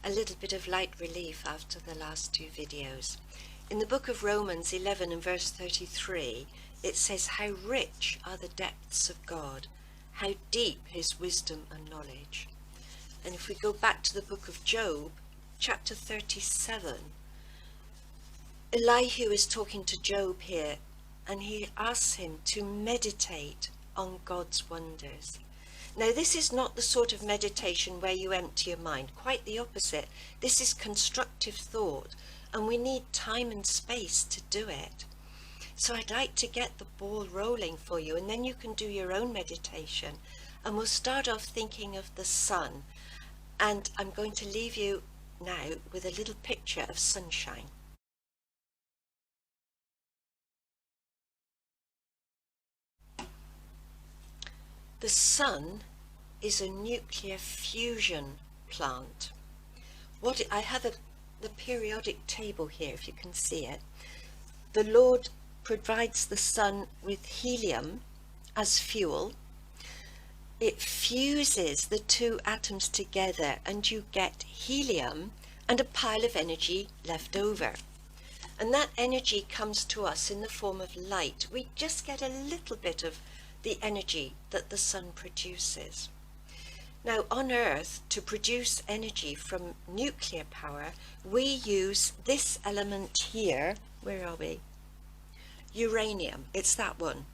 a little bit of light relief after the last two videos. In the book of Romans 11 and verse 33, it says, "How rich are the depths of God, how deep his wisdom and knowledge." And if we go back to the book of Job, chapter 37, Elihu is talking to Job here, and he asks him to meditate on God's wonders. Now, this is not the sort of meditation where you empty your mind. Quite the opposite. This is constructive thought, and we need time and space to do it. So I'd like to get the ball rolling for you, and then you can do your own meditation. And we'll start off thinking of the sun. And I'm going to leave you now with a little picture of sunshine. The sun is a nuclear fusion plant. I have the periodic table here, if you can see it. The Lord provides the sun with helium as fuel. It fuses the two atoms together and you get helium and a pile of energy left over. And that energy comes to us in the form of light. We just get a little bit of the energy that the sun produces. Now, on Earth, to produce energy from nuclear power, we use this element here. Where are we? Uranium. It's that one.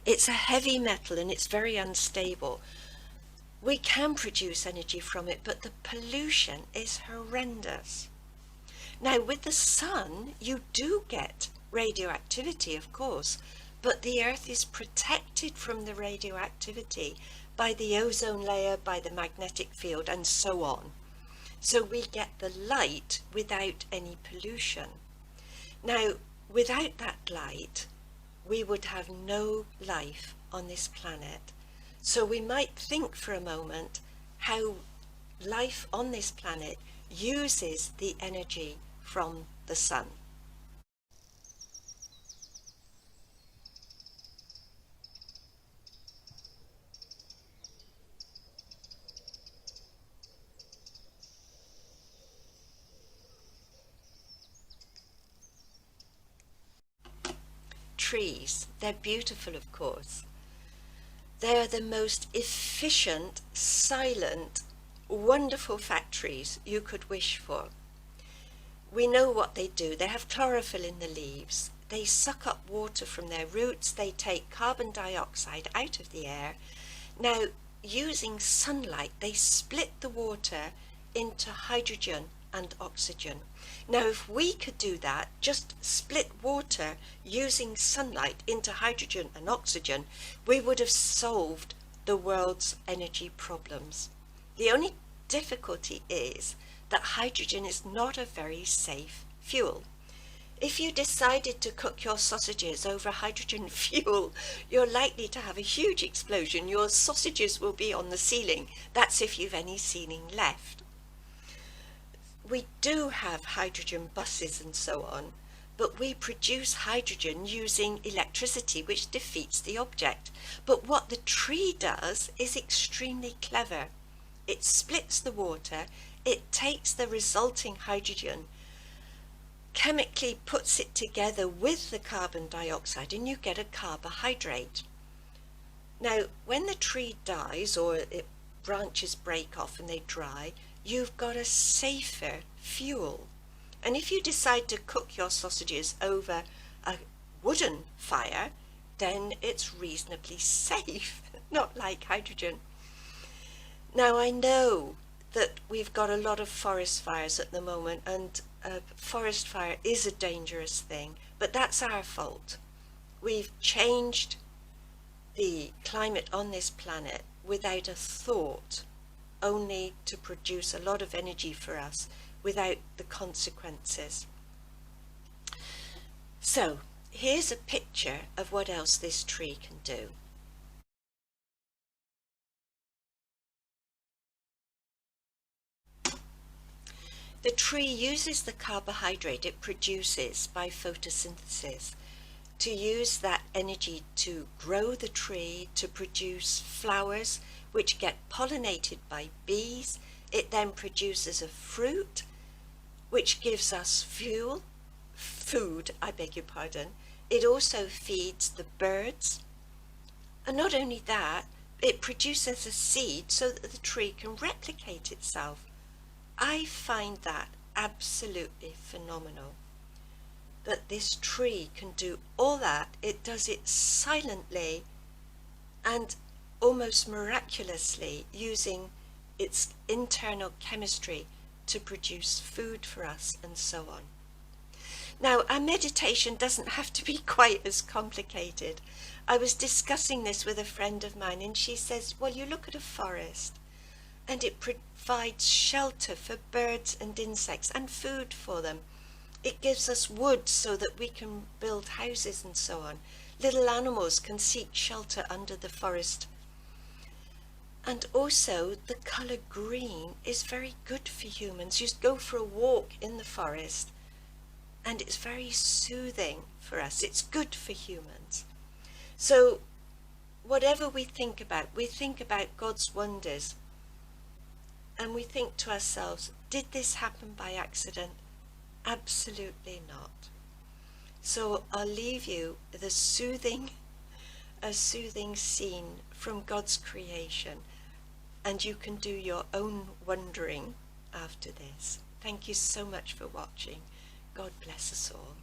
It's a heavy metal and it's very unstable. We can produce energy from it, but the pollution is horrendous. Now, with the sun, you do get radioactivity, of course, but the Earth is protected from the radioactivity by the ozone layer, by the magnetic field, and so on. So we get the light without any pollution. Now, without that light, we would have no life on this planet. So we might think for a moment how life on this planet uses the energy from the sun. Trees, they're beautiful, of course. They are the most efficient, silent, wonderful factories you could wish for. We know what they do. They have chlorophyll in the leaves. They suck up water from their roots. They take carbon dioxide out of the air. Now, using sunlight, they split the water into hydrogen and oxygen. Now, if we could do that, just split water using sunlight into hydrogen and oxygen, we would have solved the world's energy problems. The only difficulty is that hydrogen is not a very safe fuel. If you decided to cook your sausages over hydrogen fuel, you're likely to have a huge explosion. Your sausages will be on the ceiling. That's if you've any ceiling left. We do have hydrogen buses and so on, but we produce hydrogen using electricity, which defeats the object. But what the tree does is extremely clever. It splits the water, it takes the resulting hydrogen, chemically puts it together with the carbon dioxide, and you get a carbohydrate. Now, when the tree dies or branches break off and they dry, you've got a safer fuel. And if you decide to cook your sausages over a wooden fire, then it's reasonably safe, not like hydrogen. Now, I know that we've got a lot of forest fires at the moment, and a forest fire is a dangerous thing, but that's our fault. We've changed the climate on this planet without a thought, only to produce a lot of energy for us without the consequences. So here's a picture of what else this tree can do. The tree uses the carbohydrate it produces by photosynthesis to use that energy to grow the tree, to produce flowers which get pollinated by bees, It then produces a fruit, which gives us food, I beg your pardon. It also feeds the birds. And not only that, it produces a seed so that the tree can replicate itself. I find that absolutely phenomenal, that this tree can do all that. It does it silently and almost miraculously, using its internal chemistry to produce food for us and so on. Now, our meditation doesn't have to be quite as complicated. I was discussing this with a friend of mine, and she says, well, you look at a forest and it provides shelter for birds and insects and food for them. It gives us wood so that we can build houses and so on. Little animals can seek shelter under the forest. And also, the colour green is very good for humans. You go for a walk in the forest, and it's very soothing for us. It's good for humans. So, whatever we think about God's wonders, and we think to ourselves, did this happen by accident? Absolutely not. So I'll leave you with a soothing scene from God's creation, and you can do your own wondering after this. Thank you so much for watching. God bless us all.